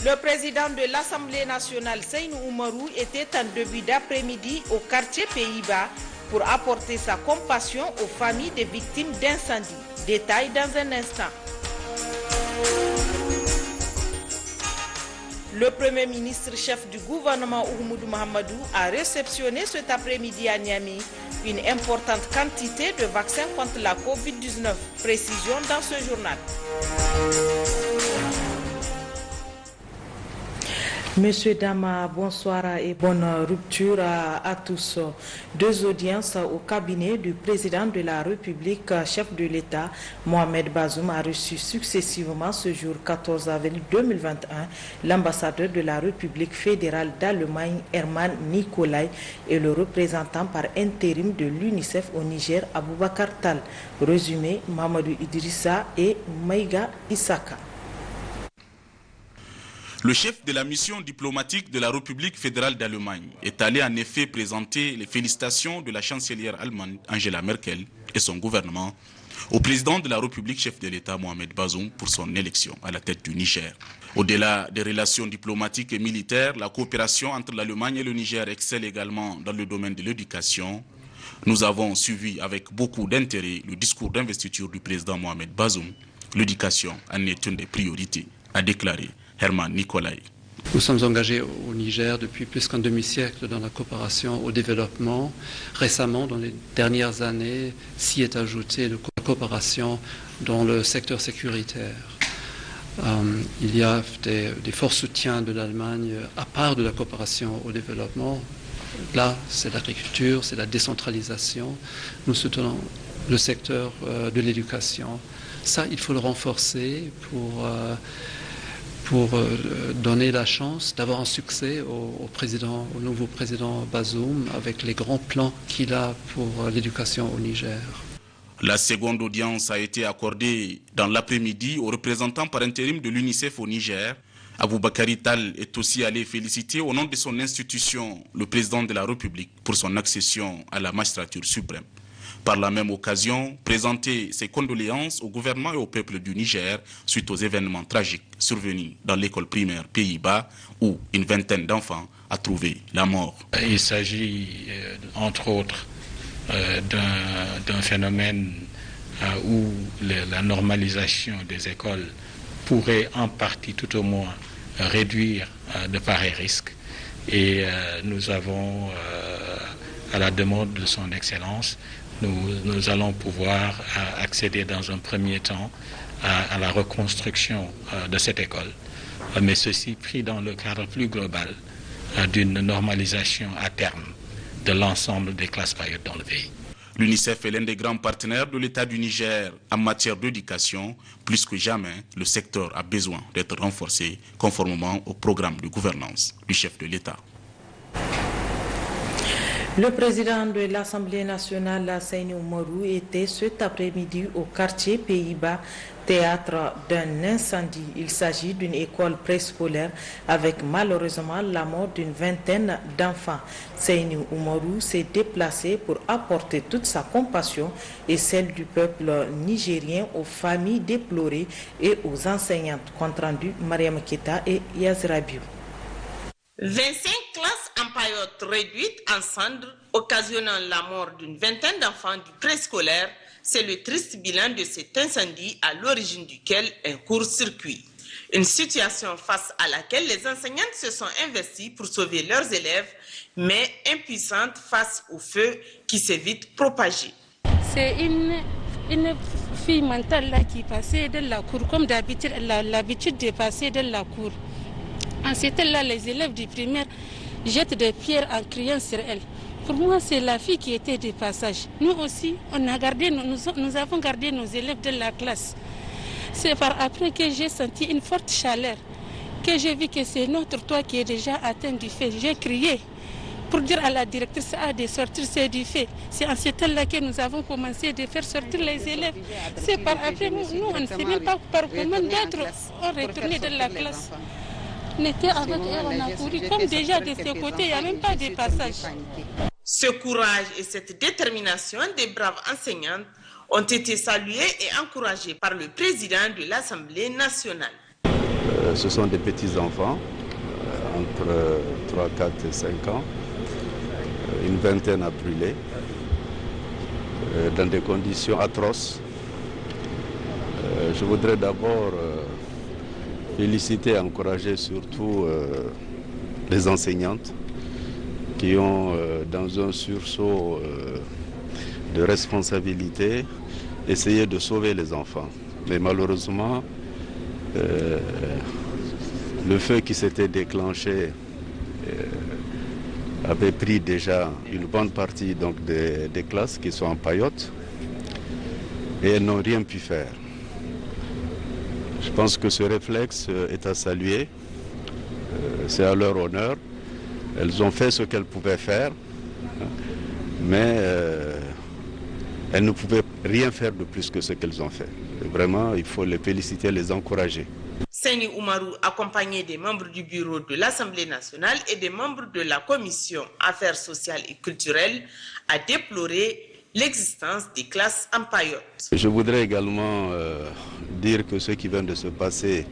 Le président de l'Assemblée nationale, Seynou Oumarou, était en début d'après-midi au quartier Pays-Bas pour apporter sa compassion aux familles des victimes d'incendies. Détail dans un instant. Le Premier ministre chef du gouvernement Oumoudou Mahamadou a réceptionné cet après-midi à Niamey une importante quantité de vaccins contre la Covid-19. Précision dans ce journal. Monsieur, dames, bonsoir et bonne rupture à tous. Deux audiences au cabinet du président de la République, chef de l'État, Mohamed Bazoum, a reçu successivement ce jour 14 avril 2021 l'ambassadeur de la République fédérale d'Allemagne, Herman Nicolai, et le représentant par intérim de l'UNICEF au Niger, Aboubakar Tal. Résumé, Mamadou Idrissa et Maïga Issaka. Le chef de la mission diplomatique de la République fédérale d'Allemagne est allé en effet présenter les félicitations de la chancelière allemande Angela Merkel et son gouvernement au président de la République chef de l'État Mohamed Bazoum pour son élection à la tête du Niger. Au-delà des relations diplomatiques et militaires, la coopération entre l'Allemagne et le Niger excelle également dans le domaine de l'éducation. Nous avons suivi avec beaucoup d'intérêt le discours d'investiture du président Mohamed Bazoum. L'éducation en est une des priorités, a déclaré Herman Nicolai. Nous sommes engagés au Niger depuis plus qu'un demi-siècle dans la coopération au développement. Récemment, dans les dernières années, s'y est ajoutée la coopération dans le secteur sécuritaire. Il y a des forts soutiens de l'Allemagne à part de la coopération au développement. Là, c'est l'agriculture, c'est la décentralisation. Nous soutenons le secteur de l'éducation. Ça, il faut le renforcer pour donner la chance d'avoir un succès au nouveau président Bazoum avec les grands plans qu'il a pour l'éducation au Niger. La seconde audience a été accordée dans l'après-midi aux représentants par intérim de l'UNICEF au Niger. Aboubakar Tal est aussi allé féliciter au nom de son institution le président de la République pour son accession à la magistrature suprême. Par la même occasion, présenter ses condoléances au gouvernement et au peuple du Niger suite aux événements tragiques survenus dans l'école primaire Pays-Bas où une vingtaine d'enfants a trouvé la mort. Il s'agit entre autres d'un phénomène où la normalisation des écoles pourrait en partie tout au moins réduire de pareils risques. Et nous avons, à la demande de son Excellence, nous allons pouvoir accéder dans un premier temps à la reconstruction de cette école, mais ceci pris dans le cadre plus global d'une normalisation à terme de l'ensemble des classes payotes dans le pays. L'UNICEF est l'un des grands partenaires de l'État du Niger en matière d'éducation. Plus que jamais, le secteur a besoin d'être renforcé conformément au programme de gouvernance du chef de l'État. Le président de l'Assemblée nationale, Seynou Oumarou, était cet après-midi au quartier Pays-Bas, théâtre d'un incendie. Il s'agit d'une école préscolaire avec malheureusement la mort d'une vingtaine d'enfants. Seynou Oumarou s'est déplacé pour apporter toute sa compassion et celle du peuple nigérien aux familles déplorées et aux enseignantes. Compte rendu, Mariam Keta et Yazrabiou. 25 classes en paillotes réduites en cendres, occasionnant la mort d'une vingtaine d'enfants du préscolaire, c'est le triste bilan de cet incendie à l'origine duquel un court-circuit. Une situation face à laquelle les enseignantes se sont investies pour sauver leurs élèves, mais impuissantes face au feu qui s'est vite propagé. C'est une fille mentale là qui passait de la cour, comme d'habitude, elle a l'habitude de passer de la cour. En ce temps-là, les élèves du primaire jettent des pierres en criant sur elle. Pour moi, c'est la fille qui était de passage. Nous aussi, nous avons gardé nos élèves de la classe. C'est par après que j'ai senti une forte chaleur, que j'ai vu que c'est notre toit qui est déjà atteint du feu. J'ai crié pour dire à la directrice de sortir, c'est du feu. C'est en ce temps-là que nous avons commencé de faire sortir les élèves. C'est par après, nous on ne sait même pas par comment d'autres ont retourné dans la classe. On était avec eux, on a couru. Comme déjà de ce côté, il n'y a même pas de passage. Ce courage et cette détermination des braves enseignantes ont été salués et encouragés par le président de l'Assemblée nationale. Ce sont des petits-enfants, entre 3, 4 et 5 ans, une vingtaine à brûler, dans des conditions atroces. Je voudrais d'abord féliciter et encourager surtout les enseignantes qui ont, dans un sursaut de responsabilité, essayé de sauver les enfants. Mais malheureusement, le feu qui s'était déclenché avait pris déjà une bonne partie donc, des classes qui sont en paillotte et elles n'ont rien pu faire. Je pense que ce réflexe est à saluer, c'est à leur honneur. Elles ont fait ce qu'elles pouvaient faire, mais elles ne pouvaient rien faire de plus que ce qu'elles ont fait. Et vraiment, il faut les féliciter, les encourager. Seni Oumarou, accompagné des membres du bureau de l'Assemblée nationale et des membres de la commission Affaires sociales et culturelles, a déploré l'existence des classes en paillotte. Je voudrais également dire que ce qui vient de se passer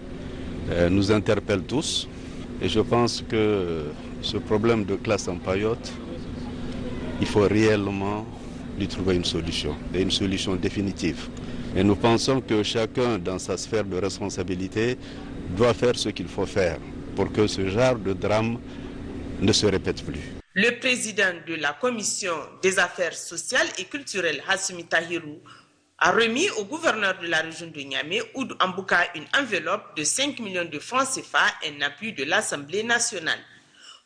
nous interpelle tous. Et je pense que ce problème de classe en paillotte, il faut réellement lui trouver une solution, et une solution définitive. Et nous pensons que chacun, dans sa sphère de responsabilité, doit faire ce qu'il faut faire pour que ce genre de drame ne se répète plus. Le président de la commission des affaires sociales et culturelles, Hassimi Tahirou, a remis au gouverneur de la région de Niamey, Oudou Ambouka, une enveloppe de 5 millions de francs CFA, un appui de l'Assemblée nationale.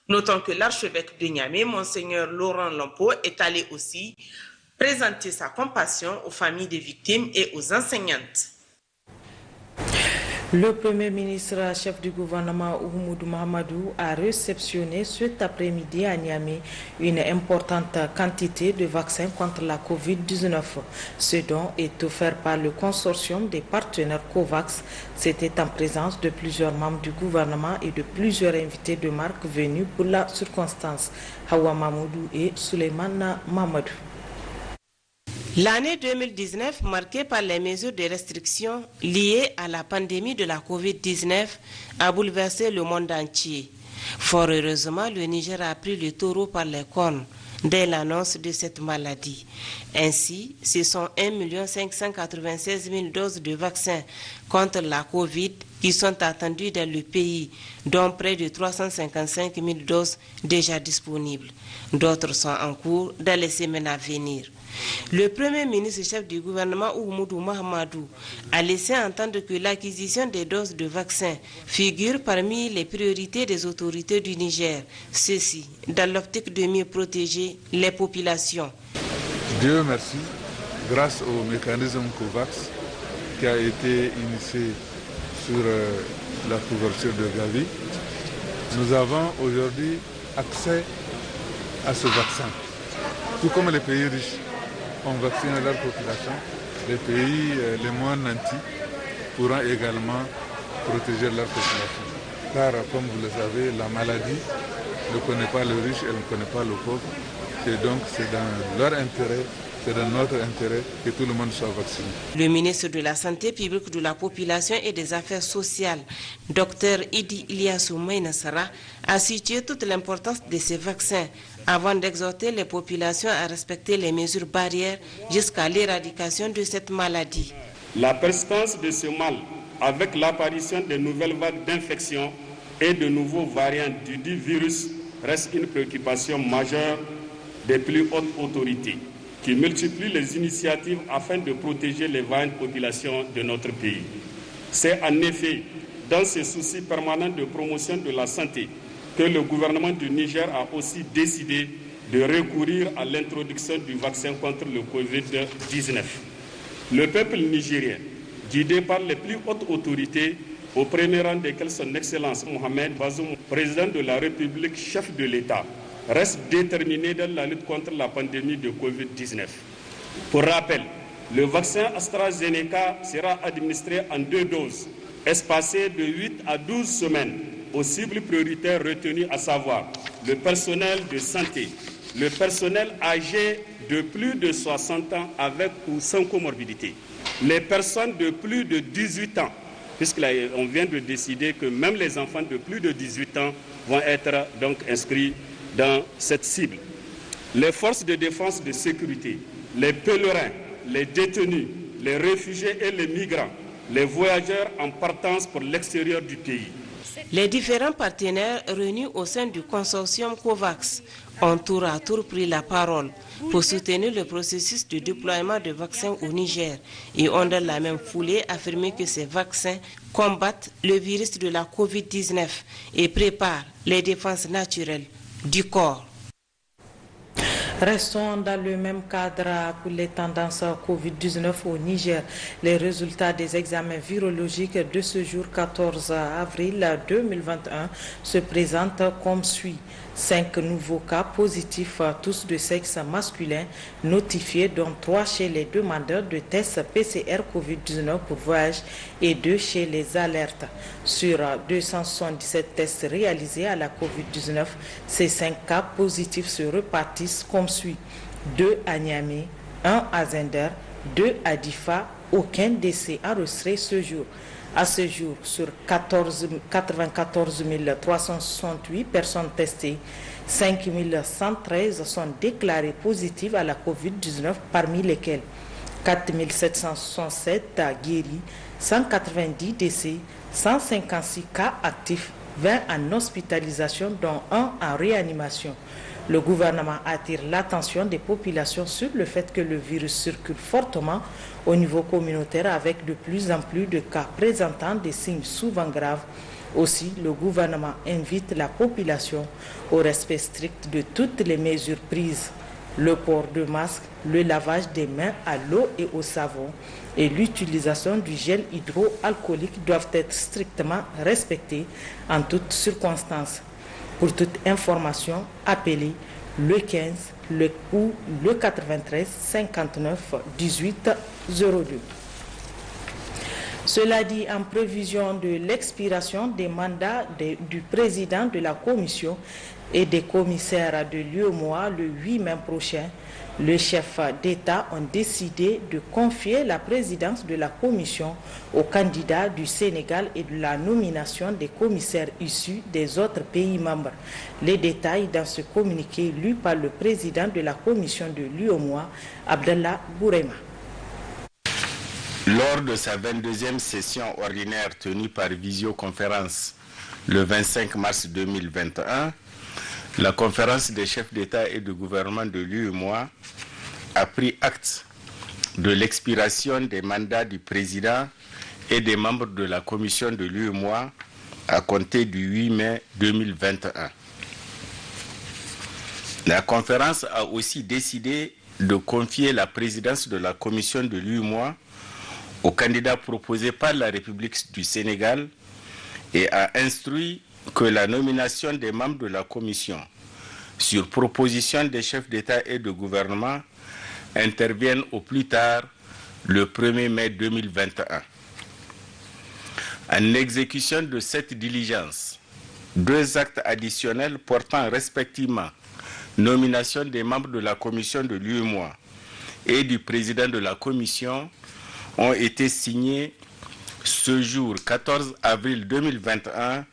Notons que l'archevêque de Niamey, Monseigneur Laurent Lampo, est allé aussi présenter sa compassion aux familles des victimes et aux enseignantes. Le Premier ministre, chef du gouvernement Oumoudou Mahamadou, a réceptionné cet après-midi à Niamey une importante quantité de vaccins contre la Covid-19. Ce don est offert par le consortium des partenaires COVAX. C'était en présence de plusieurs membres du gouvernement et de plusieurs invités de marque venus pour la circonstance. Hawa Mamoudou et Souleymane Mamadou. L'année 2019, marquée par les mesures de restriction liées à la pandémie de la Covid-19, a bouleversé le monde entier. Fort heureusement, le Niger a pris le taureau par les cornes dès l'annonce de cette maladie. Ainsi, ce sont 1 596 000 doses de vaccins contre la Covid qui sont attendues dans le pays, dont près de 355 000 doses déjà disponibles. D'autres sont en cours dans les semaines à venir. Le Premier ministre chef du gouvernement Oumoudou Mahamadou a laissé entendre que l'acquisition des doses de vaccins figure parmi les priorités des autorités du Niger, ceci dans l'optique de mieux protéger les populations. Dieu merci, grâce au mécanisme COVAX qui a été initié sur la couverture de Gavi, nous avons aujourd'hui accès à ce vaccin, tout comme les pays riches ont vacciné leur population, les pays les moins nantis pourront également protéger leur population. Car, comme vous le savez, la maladie ne connaît pas le riche, elle ne connaît pas le pauvre. Et donc, c'est dans leur intérêt, c'est dans notre intérêt que tout le monde soit vacciné. Le ministre de la Santé publique, de la Population et des Affaires sociales, Dr Idi Ilyassou Maïnassara, a situé toute l'importance de ces vaccins avant d'exhorter les populations à respecter les mesures barrières jusqu'à l'éradication de cette maladie. La persistance de ce mal, avec l'apparition de nouvelles vagues d'infection et de nouveaux variants du dit virus, reste une préoccupation majeure des plus hautes autorités, qui multiplient les initiatives afin de protéger les vaillantes populations de notre pays. C'est en effet dans ce souci permanent de promotion de la santé que le gouvernement du Niger a aussi décidé de recourir à l'introduction du vaccin contre le Covid-19. Le peuple nigérien, guidé par les plus hautes autorités, au premier rang desquelles son Excellence Mohamed Bazoum, président de la République, chef de l'État, reste déterminé dans la lutte contre la pandémie de Covid-19. Pour rappel, le vaccin AstraZeneca sera administré en 2 doses, espacées de 8 à 12 semaines, aux cibles prioritaires retenues, à savoir le personnel de santé, le personnel âgé de plus de 60 ans avec ou sans comorbidité, les personnes de plus de 18 ans puisqu'on vient de décider que même les enfants de plus de 18 ans vont être donc inscrits dans cette cible. Les forces de défense et de sécurité, les pèlerins, les détenus, les réfugiés et les migrants, les voyageurs en partance pour l'extérieur du pays. Les différents partenaires réunis au sein du consortium COVAX ont tour à tour pris la parole pour soutenir le processus de déploiement de vaccins au Niger et ont dans la même foulée affirmé que ces vaccins combattent le virus de la COVID-19 et préparent les défenses naturelles du corps. Restons dans le même cadre pour les tendances Covid-19 au Niger. Les résultats des examens virologiques de ce jour 14 avril 2021 se présentent comme suit. 5 nouveaux cas positifs, tous de sexe masculin, notifiés, dont 3 chez les demandeurs de tests PCR Covid-19 pour voyage et 2 chez les alertes. Sur 277 tests réalisés à la Covid-19, ces 5 cas positifs se répartissent comme suit. 2 à Niamey, 1 à Zender, 2 à Difa, aucun décès enregistré ce jour. À ce jour, sur 94 368 personnes testées, 5 113 sont déclarées positives à la COVID-19, parmi lesquelles 4 767 guéris, 190 décès, 156 cas actifs, 20 en hospitalisation, dont 1 en réanimation. Le gouvernement attire l'attention des populations sur le fait que le virus circule fortement au niveau communautaire avec de plus en plus de cas présentant des signes souvent graves. Aussi, le gouvernement invite la population au respect strict de toutes les mesures prises. Le port de masque, le lavage des mains à l'eau et au savon et l'utilisation du gel hydroalcoolique doivent être strictement respectés en toutes circonstances. Pour toute information, appelez le 15 ou le 93 59 18 02. Cela dit, en prévision de l'expiration des mandats du président de la commission et des commissaires de l'UEMOA le 8 mai prochain, les chefs d'État ont décidé de confier la présidence de la commission aux candidats du Sénégal et de la nomination des commissaires issus des autres pays membres. Les détails dans ce communiqué lu par le président de la commission de l'UEMOA, Abdallah Bourema. Lors de sa 22e session ordinaire tenue par visioconférence le 25 mars 2021, la conférence des chefs d'État et de gouvernement de l'UEMOA a pris acte de l'expiration des mandats du président et des membres de la commission de l'UEMOA à compter du 8 mai 2021. La conférence a aussi décidé de confier la présidence de la commission de l'UEMOA au candidat proposé par la République du Sénégal et a instruit que la nomination des membres de la commission, sur proposition des chefs d'État et de gouvernement, intervienne au plus tard le 1er mai 2021. En exécution de cette diligence, 2 actes additionnels portant respectivement nomination des membres de la commission de l'UEMOA et du président de la commission ont été signés ce jour 14 avril 2021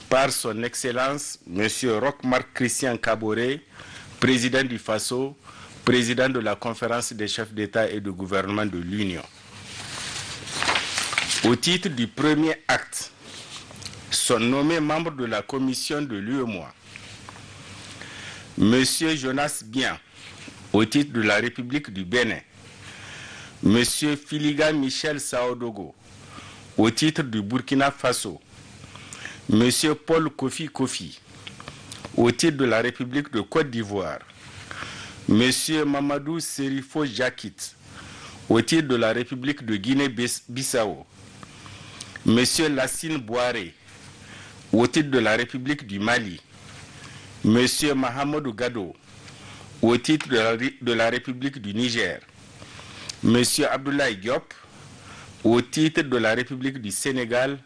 par son Excellence M. Roch-Marc Christian Kaboré, président du FASO, président de la conférence des chefs d'État et de gouvernement de l'Union. Au titre du premier acte, sont nommés membres de la commission de l'UEMOA M. Jonas Bien, au titre de la République du Bénin, M. Filiga Michel Saodogo, au titre du Burkina Faso, M. Paul Kofi Kofi, au titre de la République de Côte d'Ivoire, M. Mamadou Serifo Jakit, au titre de la République de Guinée-Bissau, M. Lassine Boiré, au titre de la République du Mali, M. Mahamadou Gado, au titre de la République du Niger, M. Abdoulaye Diop, au titre de la République du Sénégal,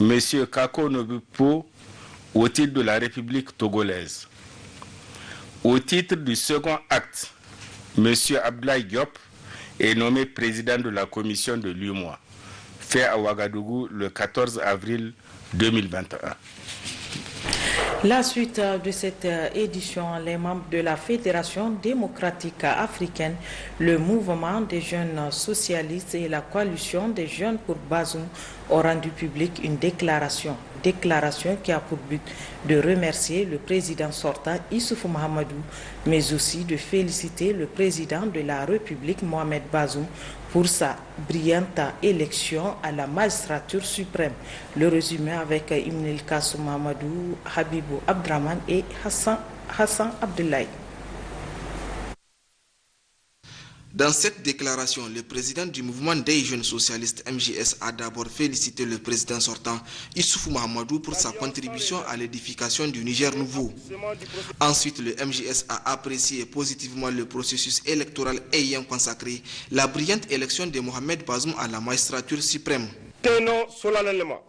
M. Kako Nobupo, au titre de la République togolaise. Au titre du second acte, M. Abdoulaye Diop est nommé président de la commission de l'UEMOA. fait à Ouagadougou le 14 avril 2021. La suite de cette édition, les membres de la Fédération démocratique africaine, le mouvement des jeunes socialistes et la coalition des jeunes pour Bazoum ont rendu public une déclaration qui a pour but de remercier le président sortant Issoufou Mahamadou, mais aussi de féliciter le président de la République Mohamed Bazoum pour sa brillante élection à la magistrature suprême. Le résumé avec Ibn El-Kassoum Mahamadou, Habibou Abdraman et Hassan Abdoulaye. Dans cette déclaration, le président du mouvement des jeunes socialistes MJS a d'abord félicité le président sortant Issoufou Mahamadou pour sa contribution à l'édification du Niger nouveau. Ensuite, le MJS a apprécié positivement le processus électoral ayant consacré la brillante élection de Mohamed Bazoum à la magistrature suprême. Tenons solennellement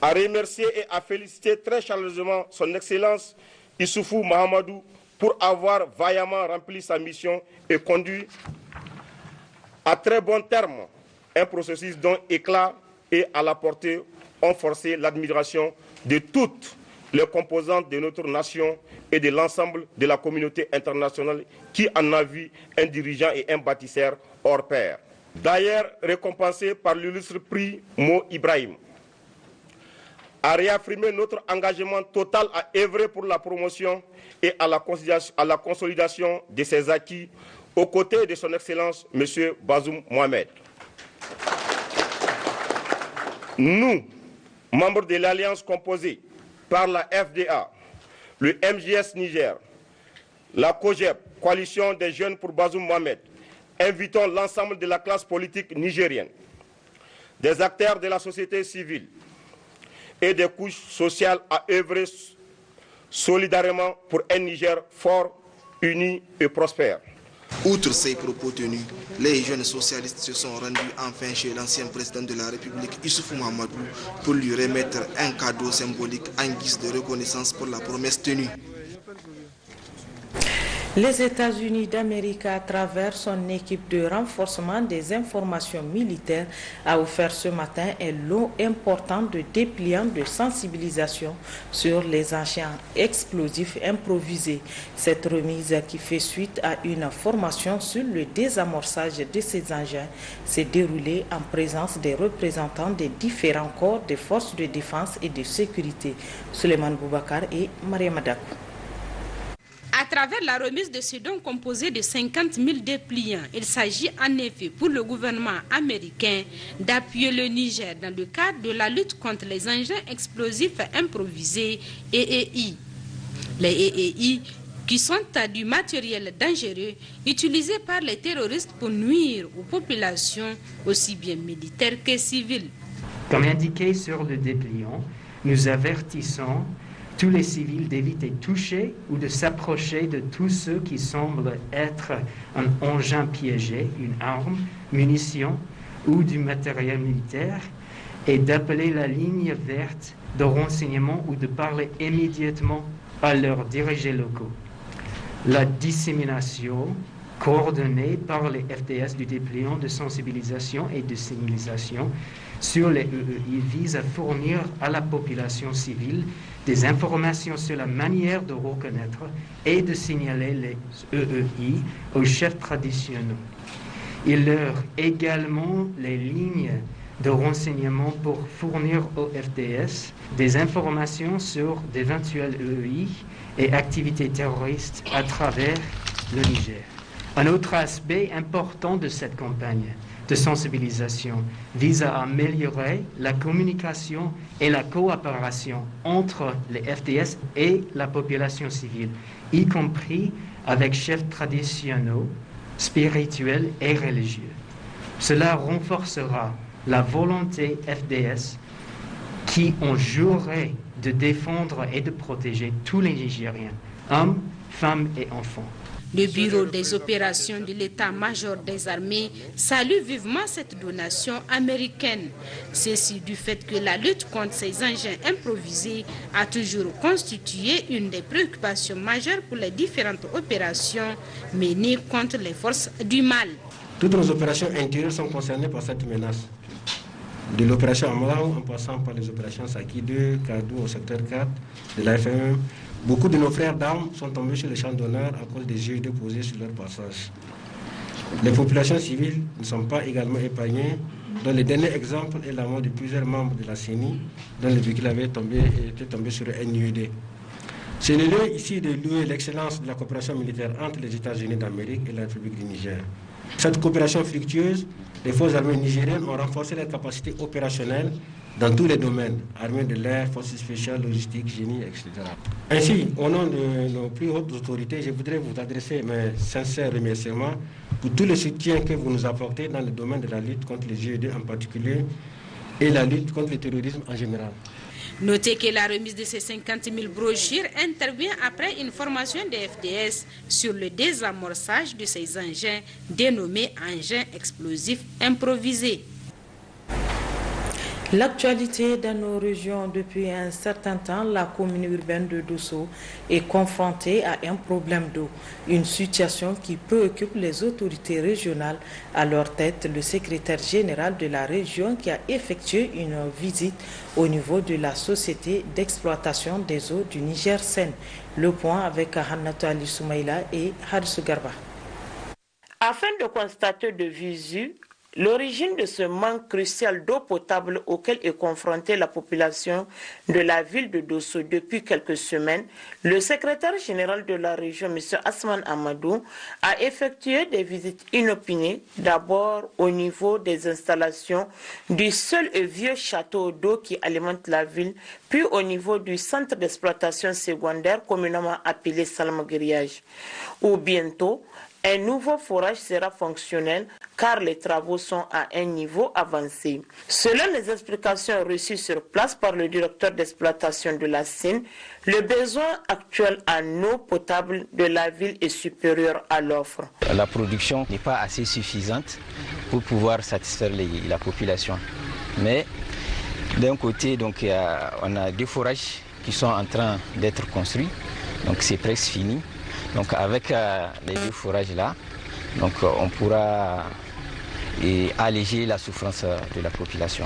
à remercier et à féliciter très chaleureusement son Excellence Issoufou Mahamadou pour avoir vaillamment rempli sa mission et conduit à très bon terme un processus dont éclat et à la portée ont forcé l'admiration de toutes les composantes de notre nation et de l'ensemble de la communauté internationale qui en a vu un dirigeant et un bâtisseur hors pair. D'ailleurs récompensé par l'illustre prix Mo Ibrahim, a réaffirmé notre engagement total à œuvrer pour la promotion et à la consolidation de ses acquis aux côtés de son Excellence M. Bazoum Mohamed. Nous, membres de l'Alliance composée par la FDA, le MJS Niger, la COGEP, Coalition des jeunes pour Bazoum Mohamed, invitons l'ensemble de la classe politique nigérienne, des acteurs de la société civile et des couches sociales à œuvrer solidairement pour un Niger fort, uni et prospère. Outre ces propos tenus, les jeunes socialistes se sont rendus enfin chez l'ancien président de la République, Issoufou Mahamadou, pour lui remettre un cadeau symbolique en guise de reconnaissance pour la promesse tenue. Les États-Unis d'Amérique, à travers son équipe de renforcement des informations militaires, a offert ce matin un lot important de dépliants de sensibilisation sur les engins explosifs improvisés. Cette remise, qui fait suite à une formation sur le désamorçage de ces engins, s'est déroulée en présence des représentants des différents corps des forces de défense et de sécurité, Suleiman Boubacar et Mariam Adakou. À travers la remise de ce don composé de 50 000 dépliants, il s'agit en effet pour le gouvernement américain d'appuyer le Niger dans le cadre de la lutte contre les engins explosifs improvisés EEI. Les EEI qui sont du matériel dangereux utilisé par les terroristes pour nuire aux populations aussi bien militaires que civiles. Comme indiqué sur le dépliant, nous avertissons tous les civils d'éviter de toucher ou de s'approcher de tous ceux qui semblent être un engin piégé, une arme, munitions ou du matériel militaire, et d'appeler la ligne verte de renseignement ou de parler immédiatement à leurs dirigeants locaux. La dissémination coordonnée par les FDS du dépliant de sensibilisation et de signalisation sur les EEI vise à fournir à la population civile des informations sur la manière de reconnaître et de signaler les EEI aux chefs traditionnels. Il leur également les lignes de renseignement pour fournir aux FDS des informations sur d'éventuels EEI et activités terroristes à travers le Niger. Un autre aspect important de cette campagne de sensibilisation vise à améliorer la communication et la coopération entre les FDS et la population civile, y compris avec chefs traditionnels, spirituels et religieux. Cela renforcera la volonté FDS qui ont juré de défendre et de protéger tous les Nigériens, hommes, femmes et enfants. Le Bureau des opérations de l'État-major des armées salue vivement cette donation américaine. Ceci du fait que la lutte contre ces engins improvisés a toujours constitué une des préoccupations majeures pour les différentes opérations menées contre les forces du mal. Toutes nos opérations intérieures sont concernées par cette menace. de l'opération Amalaou en passant par les opérations Saki 2, Kadou au secteur 4 de la FMM. Beaucoup de nos frères d'armes sont tombés sur le champ d'honneur à cause des jeux déposés sur leur passage. Les populations civiles ne sont pas également épargnées, dont le dernier exemple est la mort de plusieurs membres de la CENI, dont le véhicule était tombé sur un NUED. C'est le lieu ici de louer l'excellence de la coopération militaire entre les États-Unis d'Amérique et la République du Niger. Cette coopération fructueuse, les forces armées nigériennes ont renforcé leurs capacités opérationnelles dans tous les domaines, armées de l'air, forces spéciales, logistique, génie, etc. Ainsi, au nom de nos plus hautes autorités, je voudrais vous adresser mes sincères remerciements pour tout le soutien que vous nous apportez dans le domaine de la lutte contre les GED en particulier et la lutte contre le terrorisme en général. Notez que la remise de ces 50 000 brochures intervient après une formation des FDS sur le désamorçage de ces engins dénommés engins explosifs improvisés. L'actualité dans nos régions depuis un certain temps, la commune urbaine de Dosso est confrontée à un problème d'eau, une situation qui préoccupe les autorités régionales. À leur tête, le secrétaire général de la région qui a effectué une visite au niveau de la société d'exploitation des eaux du Niger-Sen. Le point avec Hanato Ali Soumaïla et Harisou Garba. Afin de constater de visu l'origine de ce manque crucial d'eau potable auquel est confrontée la population de la ville de Dosso depuis quelques semaines, le secrétaire général de la région, M. Asman Amadou, a effectué des visites inopinées, d'abord au niveau des installations du seul et vieux château d'eau qui alimente la ville, puis au niveau du centre d'exploitation secondaire communément appelé Salmagrillage, où bientôt un nouveau forage sera fonctionnel car les travaux sont à un niveau avancé. Selon les explications reçues sur place par le directeur d'exploitation de la Sine, le besoin actuel en eau potable de la ville est supérieur à l'offre. La production n'est pas assez suffisante pour pouvoir satisfaire la population. Mais d'un côté, donc, on a deux forages qui sont en train d'être construits, donc c'est presque fini. Donc avec les deux forages là, donc on pourra alléger la souffrance de la population.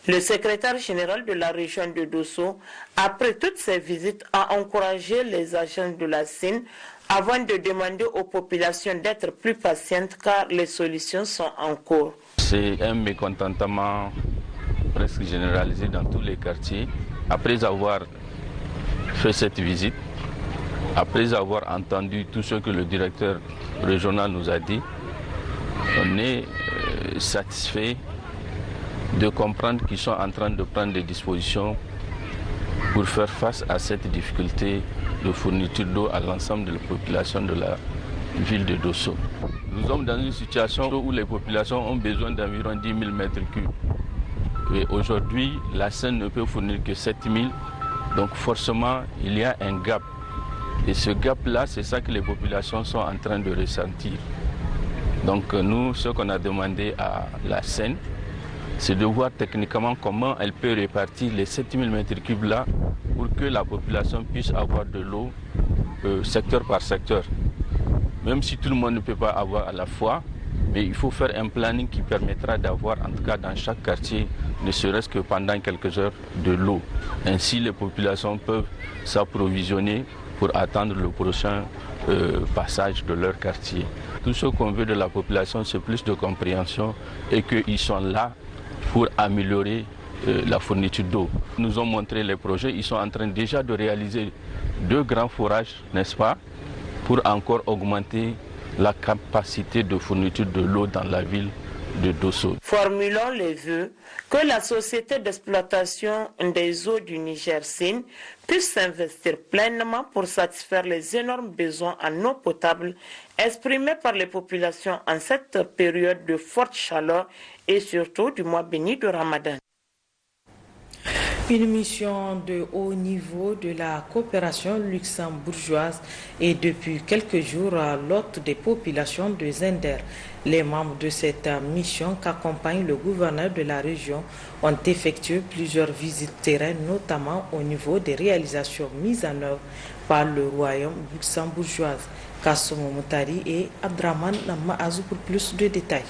Le secrétaire général de la région de Dosso, après toutes ces visites, a encouragé les agents de la Sine avant de demander aux populations d'être plus patientes car les solutions sont en cours. C'est un mécontentement presque généralisé dans tous les quartiers. Après avoir fait cette visite, après avoir entendu tout ce que le directeur régional nous a dit, on est satisfait de comprendre qu'ils sont en train de prendre des dispositions pour faire face à cette difficulté de fourniture d'eau à l'ensemble de la population de la ville de Dosso. Nous sommes dans une situation où les populations ont besoin d'environ 10 000 mètres cubes. Et aujourd'hui, la Seine ne peut fournir que 7 000, donc forcément il y a un gap. Et ce gap-là, c'est ça que les populations sont en train de ressentir. Donc nous, ce qu'on a demandé à la Seine, c'est de voir techniquement comment elle peut répartir les 7000 m3 là pour que la population puisse avoir de l'eau secteur par secteur. Même si tout le monde ne peut pas avoir à la fois, mais il faut faire un planning qui permettra d'avoir, en tout cas dans chaque quartier, ne serait-ce que pendant quelques heures, de l'eau. Ainsi, les populations peuvent s'approvisionner pour attendre le prochain passage de leur quartier. Tout ce qu'on veut de la population, c'est plus de compréhension et qu'ils sont là pour améliorer la fourniture d'eau. Ils nous ont montré les projets, ils sont en train déjà de réaliser 2 grands forages, n'est-ce pas, pour encore augmenter la capacité de fourniture de l'eau dans la ville de Dosso. Formulons les vœux que la société d'exploitation des eaux du Niger-Sen puisse s'investir pleinement pour satisfaire les énormes besoins en eau potable exprimés par les populations en cette période de forte chaleur et surtout du mois béni de Ramadan. Une mission de haut niveau de la coopération luxembourgeoise est depuis quelques jours à l'hôte des populations de Zender. Les membres de cette mission qu'accompagne le gouverneur de la région ont effectué plusieurs visites terrain, notamment au niveau des réalisations mises en œuvre par le royaume luxembourgeois. Kassoum Moutari et Abdraman Maazou pour plus de détails.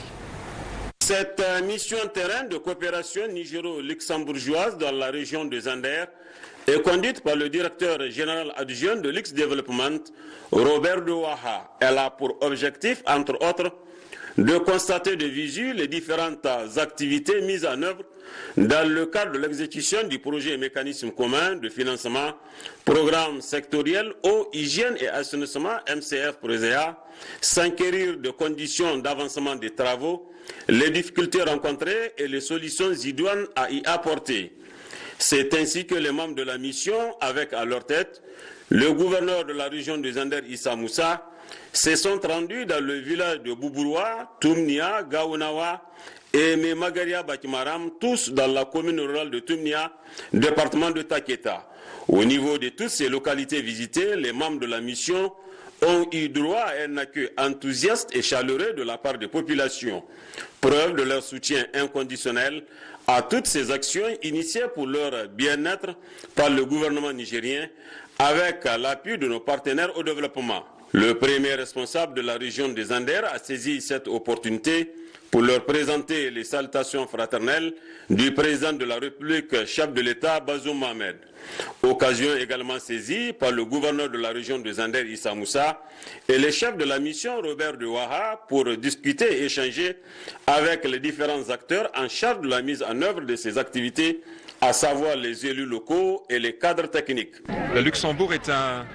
Cette mission terrain de coopération nigéro-luxembourgeoise dans la région de Zander est conduite par le directeur général adjoint de Lux Development, Robert de Waha. Elle a pour objectif, entre autres, de constater de visu les différentes activités mises en œuvre dans le cadre de l'exécution du projet mécanisme commun de financement, programme sectoriel eau, hygiène et assainissement MCF-PRESEA, s'enquérir de conditions d'avancement des travaux, les difficultés rencontrées et les solutions idoines à y apporter. C'est ainsi que les membres de la mission, avec à leur tête le gouverneur de la région de Zander, Issa Moussa, se sont rendus dans le village de Boubourwa, Tumnia, Gaounawa et Memagaria Bakimaram, tous dans la commune rurale de Tumnia, département de Taketa. Au niveau de toutes ces localités visitées, les membres de la mission ont eu droit à un accueil enthousiaste et chaleureux de la part des populations, preuve de leur soutien inconditionnel à toutes ces actions initiées pour leur bien-être par le gouvernement nigérien avec l'appui de nos partenaires au développement. Le premier responsable de la région des Zander a saisi cette opportunité pour leur présenter les salutations fraternelles du président de la République, chef de l'État, Bazoum Mohamed. Occasion également saisie par le gouverneur de la région de Zander, Issa Moussa, et le chef de la mission, Robert de Waha, pour discuter et échanger avec les différents acteurs en charge de la mise en œuvre de ces activités, à savoir les élus locaux et les cadres techniques. Le Luxembourg est un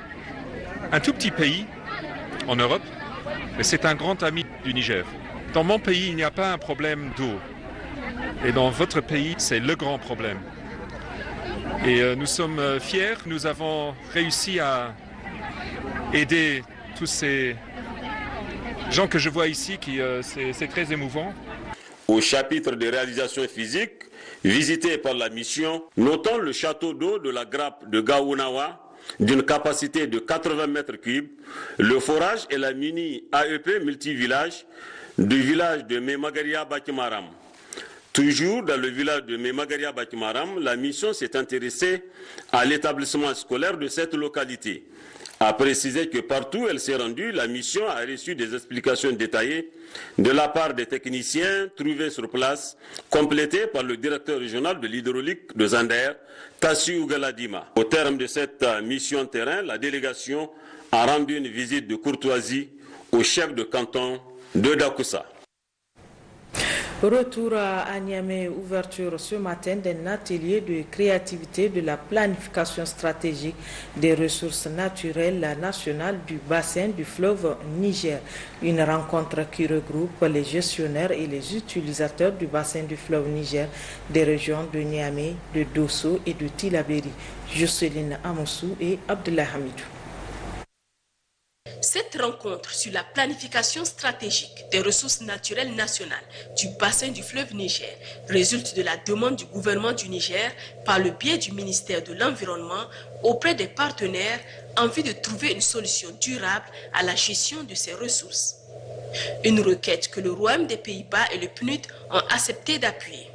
tout petit pays en Europe, mais c'est un grand ami du Niger. Dans mon pays, il n'y a pas un problème d'eau. Et dans votre pays, c'est le grand problème. Et nous sommes fiers, nous avons réussi à aider tous ces gens que je vois ici, c'est très émouvant. Au chapitre des réalisations physiques visitées par la mission, notons le château d'eau de la grappe de Gaounawa, d'une capacité de 80 mètres cubes, le forage et la mini AEP multivillage du village de Memagaria Bakimaram. Toujours dans le village de Memagaria Bakimaram, la mission s'est intéressée à l'établissement scolaire de cette localité. A précisé que partout où elle s'est rendue, la mission a reçu des explications détaillées de la part des techniciens trouvés sur place, complétées par le directeur régional de l'hydraulique de Zander, Tassi Ougaladima. Au terme de cette mission terrain, la délégation a rendu une visite de courtoisie au chef de canton de Dakusa. Retour à Niamey, ouverture ce matin d'un atelier de créativité de la planification stratégique des ressources naturelles nationales du bassin du fleuve Niger. Une rencontre qui regroupe les gestionnaires et les utilisateurs du bassin du fleuve Niger des régions de Niamey, de Dosso et de Tilaberi. Jocelyne Amoussou et Abdullah Hamidou. Cette rencontre sur la planification stratégique des ressources naturelles nationales du bassin du fleuve Niger résulte de la demande du gouvernement du Niger par le biais du ministère de l'Environnement auprès des partenaires en vue de trouver une solution durable à la gestion de ces ressources. Une requête que le Royaume des Pays-Bas et le PNUD ont accepté d'appuyer.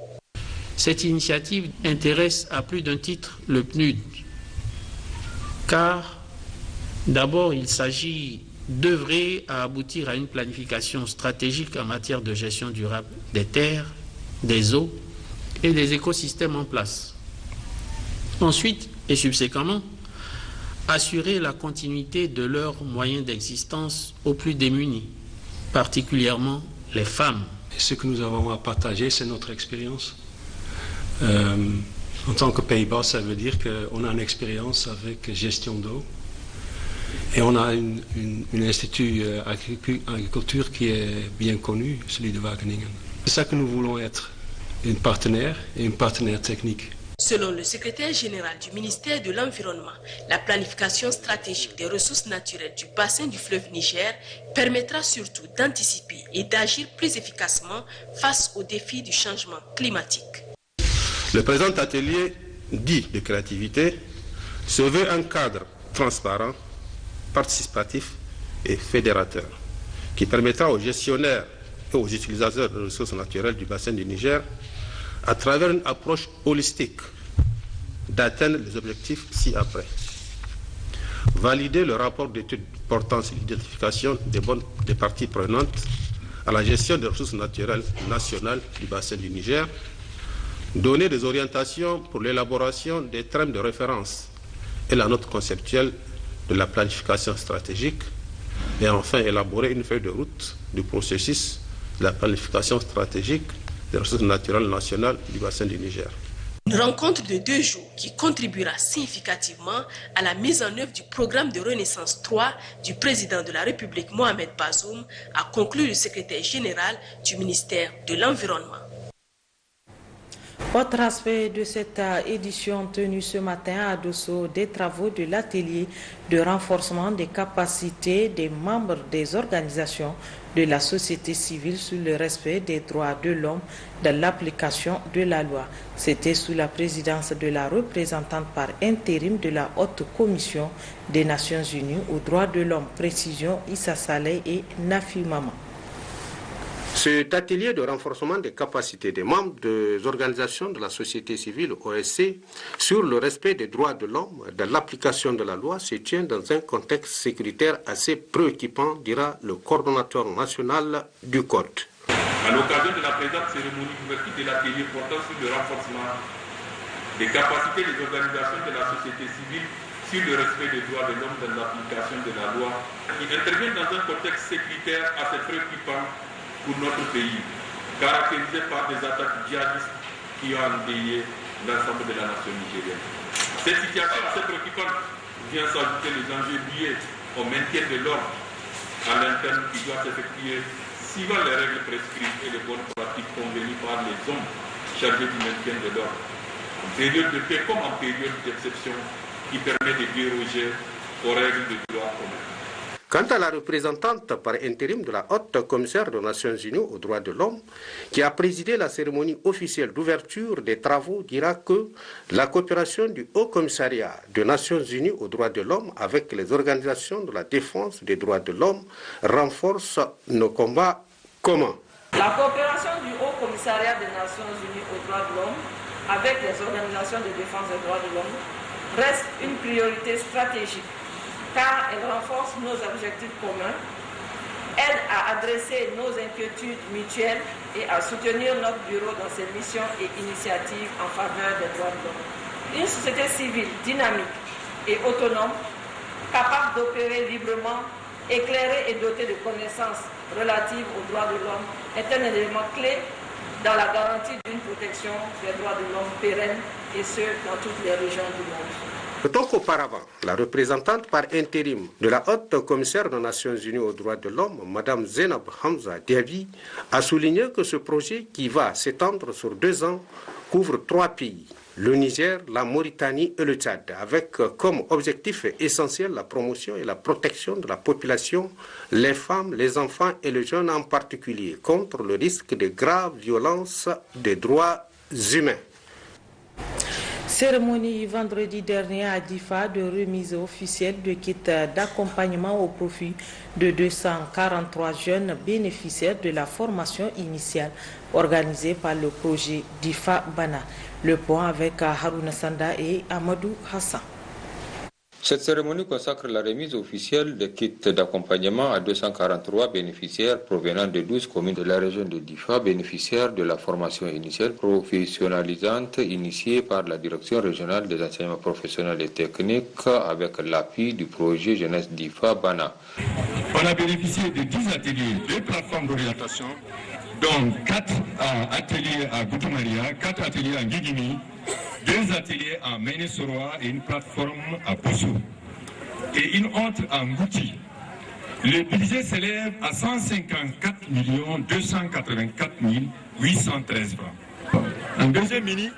Cette initiative intéresse à plus d'un titre le PNUD, car d'abord, il s'agit d'œuvrer à aboutir à une planification stratégique en matière de gestion durable des terres, des eaux et des écosystèmes en place. Ensuite, et subséquemment, assurer la continuité de leurs moyens d'existence aux plus démunis, particulièrement les femmes. Ce que nous avons à partager, c'est notre expérience. En tant que Pays-Bas, ça veut dire qu'on a une expérience avec gestion d'eau. Et on a un institut agriculture qui est bien connu, celui de Wageningen. C'est ça que nous voulons être, un partenaire et un partenaire technique. Selon le secrétaire général du ministère de l'Environnement, la planification stratégique des ressources naturelles du bassin du fleuve Niger permettra surtout d'anticiper et d'agir plus efficacement face aux défis du changement climatique. Le présent atelier dit de créativité se veut un cadre transparent, participatif et fédérateur qui permettra aux gestionnaires et aux utilisateurs de ressources naturelles du bassin du Niger, à travers une approche holistique, d'atteindre les objectifs ci-après. Valider le rapport d'études portant sur l'identification des parties prenantes à la gestion des ressources naturelles nationales du bassin du Niger, donner des orientations pour l'élaboration des termes de référence et la note conceptuelle de la planification stratégique, et enfin élaborer une feuille de route du processus de la planification stratégique des ressources naturelles nationales du bassin du Niger. Une rencontre de 2 jours qui contribuera significativement à la mise en œuvre du programme de Renaissance 3 du président de la République Mohamed Bazoum, a conclu le secrétaire général du ministère de l'Environnement. Autre aspect de cette édition tenue ce matin à Dosso, des travaux de l'atelier de renforcement des capacités des membres des organisations de la société civile sur le respect des droits de l'homme dans l'application de la loi. C'était sous la présidence de la représentante par intérim de la Haute Commission des Nations Unies aux droits de l'homme. Précision Issa Saleh et Nafi Maman. Cet atelier de renforcement des capacités des membres des organisations de la société civile OSC sur le respect des droits de l'homme dans l'application de la loi se tient dans un contexte sécuritaire assez préoccupant, dira le coordonnateur national du Code. À l'occasion de la présente cérémonie d'ouverture de l'atelier portant sur le renforcement des capacités des organisations de la société civile sur le respect des droits de l'homme dans l'application de la loi, qui intervient dans un contexte sécuritaire assez préoccupant pour notre pays, caractérisé par des attaques djihadistes qui ont endeuillé l'ensemble de la nation nigérienne. Cette situation assez préoccupante vient s'ajouter les enjeux liés au maintien de l'ordre à l'interne qui doit s'effectuer suivant les règles prescrites et les bonnes pratiques convenues par les hommes chargés du maintien de l'ordre, en période de paix comme en période d'exception qui permet de déroger aux règles de droit commun. Quant à la représentante par intérim de la Haute Commissaire des Nations Unies aux droits de l'homme, qui a présidé la cérémonie officielle d'ouverture des travaux, dira que la coopération du Haut Commissariat des Nations Unies aux droits de l'homme avec les organisations de la défense des droits de l'homme renforce nos combats communs. La coopération du Haut Commissariat des Nations Unies aux droits de l'homme avec les organisations de défense des droits de l'homme reste une priorité stratégique, car elle renforce nos objectifs communs, aide à adresser nos inquiétudes mutuelles et à soutenir notre bureau dans ses missions et initiatives en faveur des droits de l'homme. Une société civile dynamique et autonome, capable d'opérer librement, éclairée et dotée de connaissances relatives aux droits de l'homme, est un élément clé dans la garantie d'une protection des droits de l'homme pérenne, et ce, dans toutes les régions du monde. Autant qu'auparavant, la représentante par intérim de la Haute Commissaire des Nations Unies aux droits de l'homme, Mme Zainab Hamza Diaby, a souligné que ce projet, qui va s'étendre sur 2 ans, couvre 3 pays, le Niger, la Mauritanie et le Tchad, avec comme objectif essentiel la promotion et la protection de la population, les femmes, les enfants et les jeunes en particulier, contre le risque de graves violences des droits humains. Cérémonie vendredi dernier à Difa de remise officielle de kits d'accompagnement au profit de 243 jeunes bénéficiaires de la formation initiale organisée par le projet Difa Bana. Le point avec Harouna Sanda et Amadou Hassan. Cette cérémonie consacre la remise officielle des kits d'accompagnement à 243 bénéficiaires provenant de 12 communes de la région de Difa, bénéficiaires de la formation initiale professionnalisante initiée par la Direction régionale des enseignements professionnels et techniques avec l'appui du projet Jeunesse Difa Bana. On a bénéficié de 10 ateliers, 2 plateformes d'orientation, dont 4 ateliers à Goutoumaria, 4 ateliers à Guigimi, 2 ateliers à Ménesoroa et une plateforme à Poussou, et une autre à Ngouti. Le budget s'élève à 154 284 813 francs. En deuxième mini,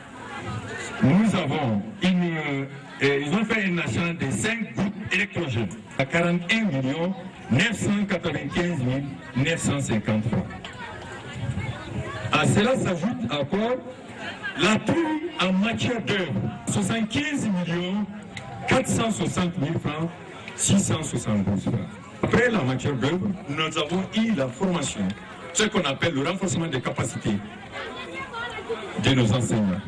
nous avons ils ont fait une achat de 5 groupes électrogènes à 41 995 950 francs. À cela s'ajoute encore l'appui en matière d'œuvre, 75 460 000 francs, 672 francs. Après la matière d'œuvre, nous avons eu la formation, ce qu'on appelle le renforcement des capacités de nos enseignants.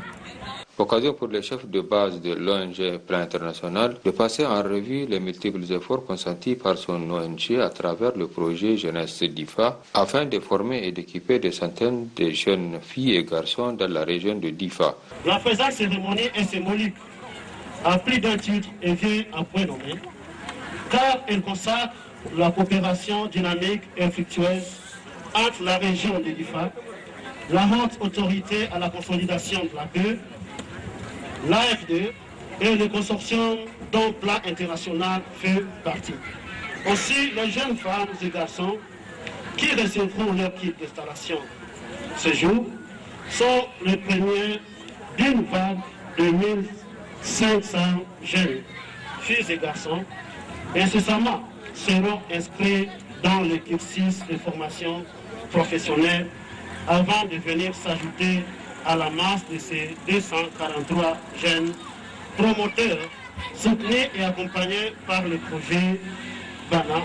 Occasion pour les chefs de base de l'ONG Plan International de passer en revue les multiples efforts consentis par son ONG à travers le projet Jeunesse Difa afin de former et d'équiper des centaines de jeunes filles et garçons dans la région de Difa. La présente cérémonie est symbolique à plus d'un titre et vient à point nommé, car elle consacre la coopération dynamique et fructueuse entre la région de Difa, la haute autorité à la consolidation de la paix, l'AFD et le consortium dont Plan International fait partie. Aussi, les jeunes femmes et garçons qui recevront leur kit d'installation ce jour sont les premiers d'une vague de 1500 jeunes filles et garçons incessamment seront inscrits dans le cursus de formation professionnelle avant de venir s'ajouter à la masse de ces 243 jeunes promoteurs soutenus et accompagnés par le projet BANA.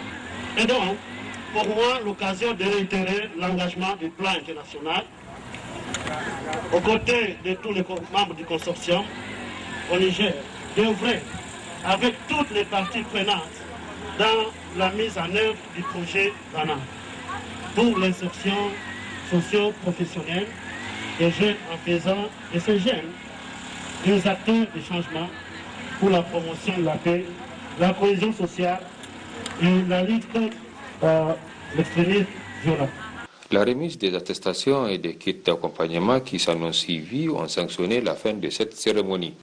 Et donc, pour moi, l'occasion de réitérer l'engagement du plan international aux côtés de tous les membres du consortium au Niger, d'œuvrer avec toutes les parties prenantes dans la mise en œuvre du projet BANA pour l'insertion socio-professionnelle des jeunes en faisant de ces jeunes des acteurs de changement pour la promotion de la paix, la cohésion sociale et la lutte contre l'extrémisme violent. La remise des attestations et des kits d'accompagnement qui s'en ont suivi ont sanctionné la fin de cette cérémonie.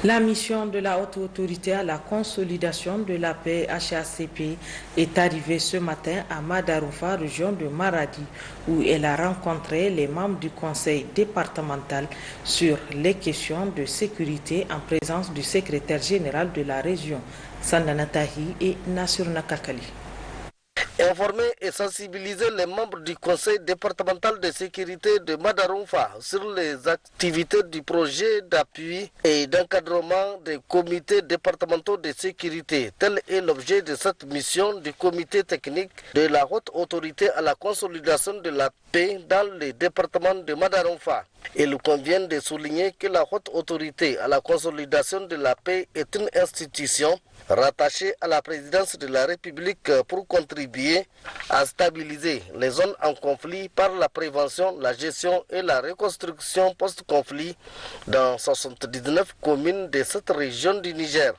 La mission de la haute autorité à la consolidation de la paix HACP est arrivée ce matin à Madaroufa, région de Maradi, où elle a rencontré les membres du conseil départemental sur les questions de sécurité en présence du secrétaire général de la région, Sandana Tahi et Nassur Nakakali. Informer et sensibiliser les membres du conseil départemental de sécurité de Madaroufa sur les activités du projet d'appui et d'encadrement des comités départementaux de sécurité. Tel est l'objet de cette mission du comité technique de la haute autorité à la consolidation de la paix dans le département de Madaroufa. Il convient de souligner que la haute autorité à la consolidation de la paix est une institution rattachée à la présidence de la République pour contribuer à stabiliser les zones en conflit par la prévention, la gestion et la reconstruction post-conflit dans 79 communes de cette région du Niger.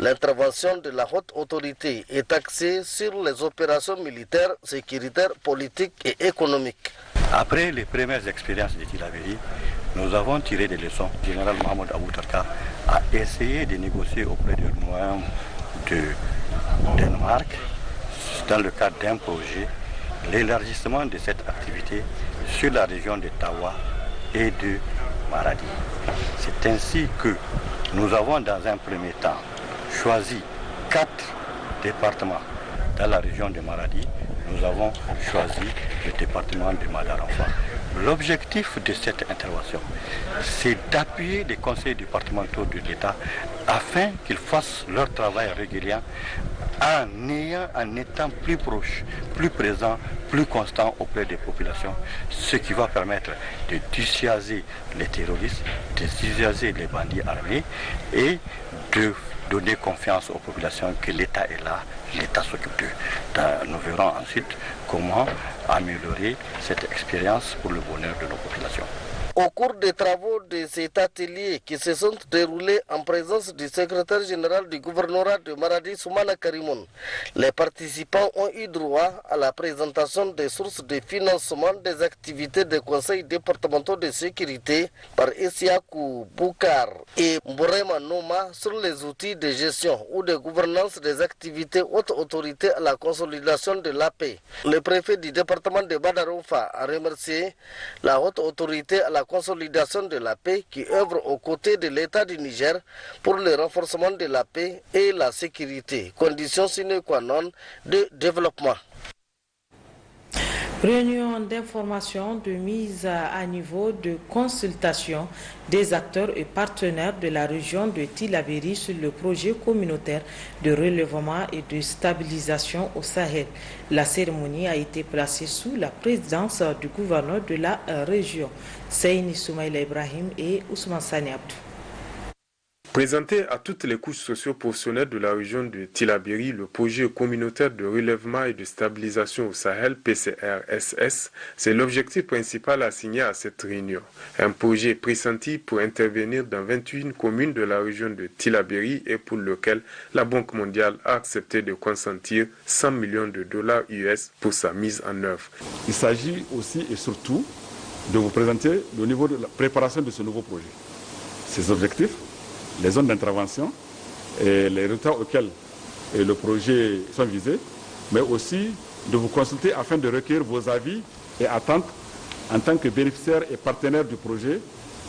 L'intervention de la haute autorité est axée sur les opérations militaires, sécuritaires, politiques et économiques. Après les premières expériences de Tilaberi, nous avons tiré des leçons. Le général Mohamed Aboutarka a essayé de négocier auprès du Royaume de Danemark, dans le cadre d'un projet, l'élargissement de cette activité sur la région de Tawa et de Maradi. C'est ainsi que nous avons dans un premier temps choisi 4 départements dans la région de Maradi. Nous avons choisi le département de Madaroufa. L'objectif de cette intervention, c'est d'appuyer les conseils départementaux de l'État afin qu'ils fassent leur travail régulier en étant plus proche, plus présent, plus constant auprès des populations, ce qui va permettre de dissuader les terroristes, de dissuader les bandits armés et de donner confiance aux populations que l'État est là, l'État s'occupe d'eux. Nous verrons ensuite comment améliorer cette expérience pour le bonheur de nos populations. Au cours des travaux de cet atelier qui se sont déroulés en présence du secrétaire général du gouvernorat de Maradi, Soumana Karimoun, les participants ont eu droit à la présentation des sources de financement des activités des conseils départementaux de sécurité par Essiakou Boukar et Mborema Noma sur les outils de gestion ou de gouvernance des activités haute autorité à la consolidation de la paix. Le préfet du département de Madaroufa a remercié la haute autorité à la consolidation de la paix qui œuvre aux côtés de l'État du Niger pour le renforcement de la paix et la sécurité, condition sine qua non de développement. Réunion d'information de mise à niveau de consultation des acteurs et partenaires de la région de Tillabéri sur le projet communautaire de relèvement et de stabilisation au Sahel. La cérémonie a été placée sous la présidence du gouverneur de la région, Seyni Soumaïla Ibrahim et Ousmane Sani Abdou. Présenté à toutes les couches socio-professionnelles de la région de Tillabéri, le projet communautaire de relèvement et de stabilisation au Sahel, PCRSS, c'est l'objectif principal assigné à cette réunion. Un projet pressenti pour intervenir dans 21 communes de la région de Tillabéri et pour lequel la Banque mondiale a accepté de consentir 100 millions de dollars US pour sa mise en œuvre. Il s'agit aussi et surtout de vous présenter le niveau de la préparation de ce nouveau projet. Ses objectifs, les zones d'intervention et les résultats auxquels le projet sont visés, mais aussi de vous consulter afin de recueillir vos avis et attentes en tant que bénéficiaires et partenaires du projet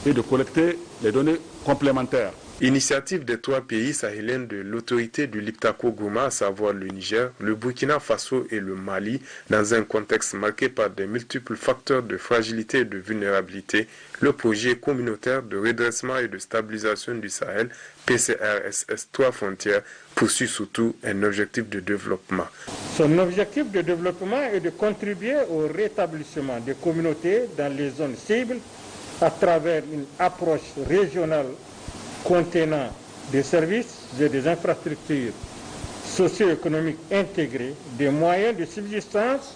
et de collecter les données complémentaires. Initiative des 3 pays sahéliens de l'autorité du Liptako Gourma, à savoir le Niger, le Burkina Faso et le Mali, dans un contexte marqué par des multiples facteurs de fragilité et de vulnérabilité, le projet communautaire de redressement et de stabilisation du Sahel, PCRSS 3 frontières, poursuit surtout un objectif de développement. Son objectif de développement est de contribuer au rétablissement des communautés dans les zones cibles à travers une approche régionale contenant des services et des infrastructures socio-économiques intégrées, des moyens de subsistance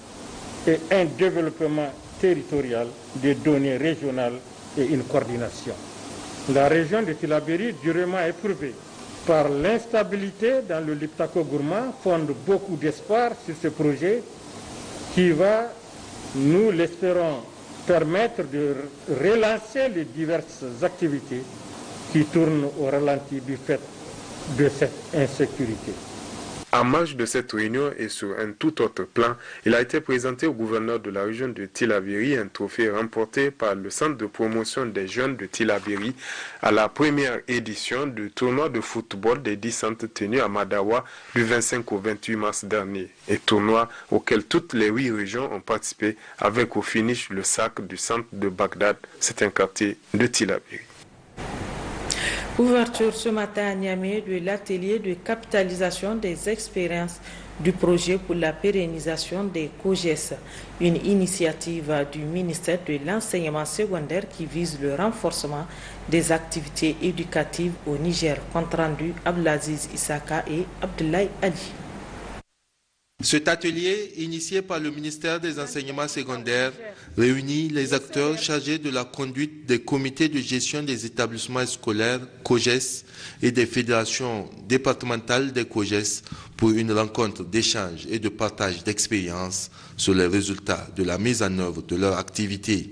et un développement territorial des données régionales et une coordination. La région de Tillabéri, durement éprouvée par l'instabilité dans le Liptako Gourma, fonde beaucoup d'espoir sur ce projet qui va, nous l'espérons, permettre de relancer les diverses activités qui tournent au ralenti du fait de cette insécurité. En marge de cette réunion et sur un tout autre plan, il a été présenté au gouverneur de la région de Tillabéri un trophée remporté par le Centre de promotion des jeunes de Tillabéri à la première édition du tournoi de football des 10 centres tenus à Madawa du 25 au 28 mars dernier. Et tournoi auquel toutes les 8 régions ont participé avec au finish le sac du centre de Bagdad, c'est un quartier de Tillabéri. Ouverture ce matin à Niamey de l'atelier de capitalisation des expériences du projet pour la pérennisation des COGES, une initiative du ministère de l'enseignement secondaire qui vise le renforcement des activités éducatives au Niger. Compte rendu Abdelaziz Issaka et Abdoulaye Ali. Cet atelier, initié par le ministère des Enseignements secondaires, réunit les acteurs chargés de la conduite des comités de gestion des établissements scolaires, COGES, et des fédérations départementales des COGES pour une rencontre d'échange et de partage d'expériences sur les résultats de la mise en œuvre de leur activité.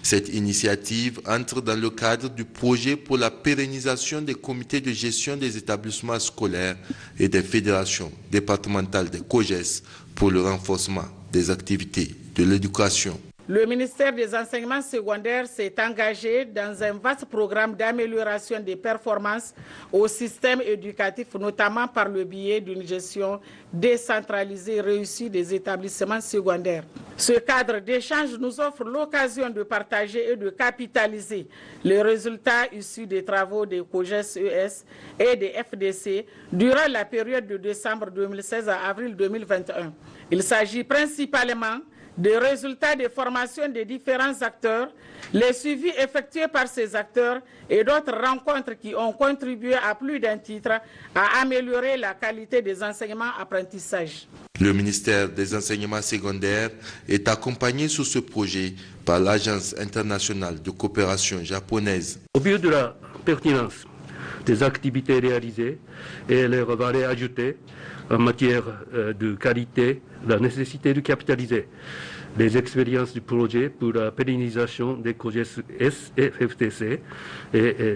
Cette initiative entre dans le cadre du projet pour la pérennisation des comités de gestion des établissements scolaires et des fédérations départementales des COGES pour le renforcement des activités de l'éducation. Le ministère des Enseignements secondaires s'est engagé dans un vaste programme d'amélioration des performances au système éducatif, notamment par le biais d'une gestion décentralisée réussie des établissements secondaires. Ce cadre d'échange nous offre l'occasion de partager et de capitaliser les résultats issus des travaux des COGES-ES et des FDC durant la période de décembre 2016 à avril 2021. Il s'agit principalement des résultats des formations des différents acteurs, les suivis effectués par ces acteurs et d'autres rencontres qui ont contribué à plus d'un titre à améliorer la qualité des enseignements-apprentissages. Le ministère des Enseignements secondaires est accompagné sur ce projet par l'Agence internationale de coopération japonaise. Au vu de la pertinence des activités réalisées et leur valeur ajoutée en matière de qualité, la nécessité de capitaliser les expériences du projet pour la pérennisation des COGES S et FTC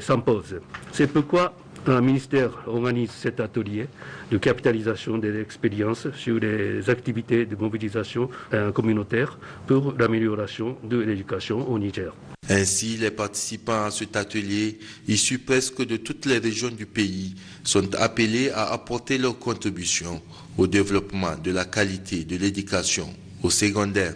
s'impose. C'est pourquoi le ministère organise cet atelier de capitalisation des expériences sur les activités de mobilisation communautaire pour l'amélioration de l'éducation au Niger. Ainsi, les participants à cet atelier, issus presque de toutes les régions du pays, sont appelés à apporter leur contribution au développement de la qualité de l'éducation au secondaire.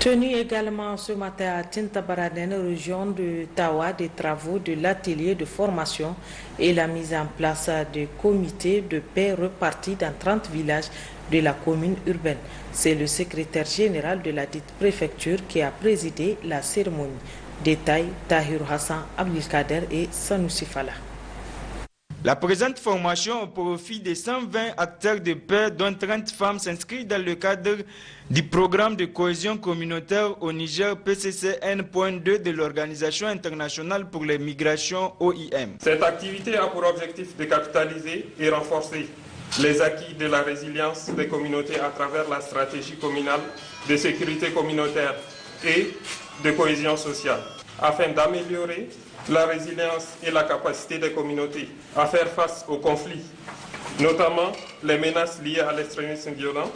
Tenu également ce matin à Tintabaraden, région de Tawa, des travaux de l'atelier de formation et la mise en place de comités de paix repartis dans 30 villages de la commune urbaine. C'est le secrétaire général de la dite préfecture qui a présidé la cérémonie. Détail, Tahir Hassan Abdelkader et Sanoussi Fala. La présente formation au profit de 120 acteurs de paix, dont 30 femmes, s'inscrit dans le cadre du programme de cohésion communautaire au Niger PCCN.2 de l'Organisation internationale pour les migrations OIM. Cette activité a pour objectif de capitaliser et renforcer les acquis de la résilience des communautés à travers la stratégie communale de sécurité communautaire et de cohésion sociale, afin d'améliorer la résilience et la capacité des communautés à faire face aux conflits, notamment les menaces liées à l'extrémisme violent,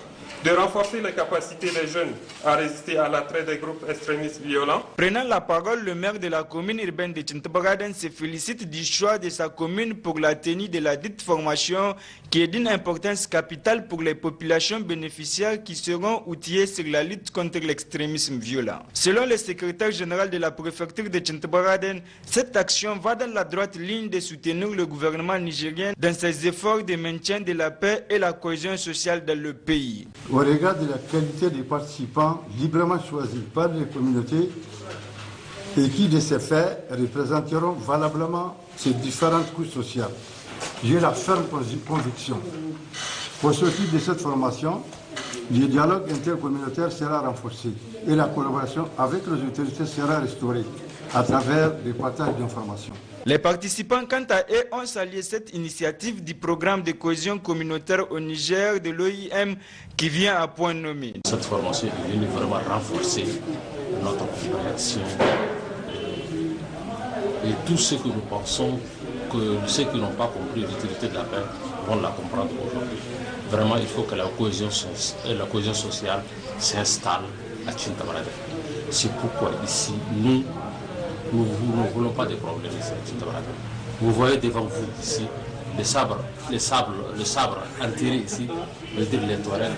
de renforcer les capacités des jeunes à résister à l'attrait des groupes extrémistes violents. Prenant la parole, le maire de la commune urbaine de Tintabaraden se félicite du choix de sa commune pour la tenue de la dite formation qui est d'une importance capitale pour les populations bénéficiaires qui seront outillées sur la lutte contre l'extrémisme violent. Selon le secrétaire général de la préfecture de Tintabaraden, cette action va dans la droite ligne de soutenir le gouvernement nigérien dans ses efforts de maintien de la paix et la cohésion sociale dans le pays. Au regard de la qualité des participants librement choisis par les communautés et qui, de ces faits, représenteront valablement ces différentes couches sociales, j'ai la ferme conviction qu'au sortir de cette formation, le dialogue intercommunautaire sera renforcé et la collaboration avec les autorités sera restaurée à travers des partages d'informations. Les participants, quant à eux, ont salué cette initiative du programme de cohésion communautaire au Niger de l'OIM qui vient à point nommé. Cette formation est venue vraiment renforcer notre compréhension et tout ce que nous pensons que ceux qui n'ont pas compris l'utilité de la paix vont la comprendre aujourd'hui. Vraiment, il faut que la cohésion sociale s'installe à Tintabaraden. C'est pourquoi ici, nous ne voulons pas de problèmes ici à Tintabaraden. Vous voyez devant vous ici les sabres enterrés ici, je veux dire les Touaregs,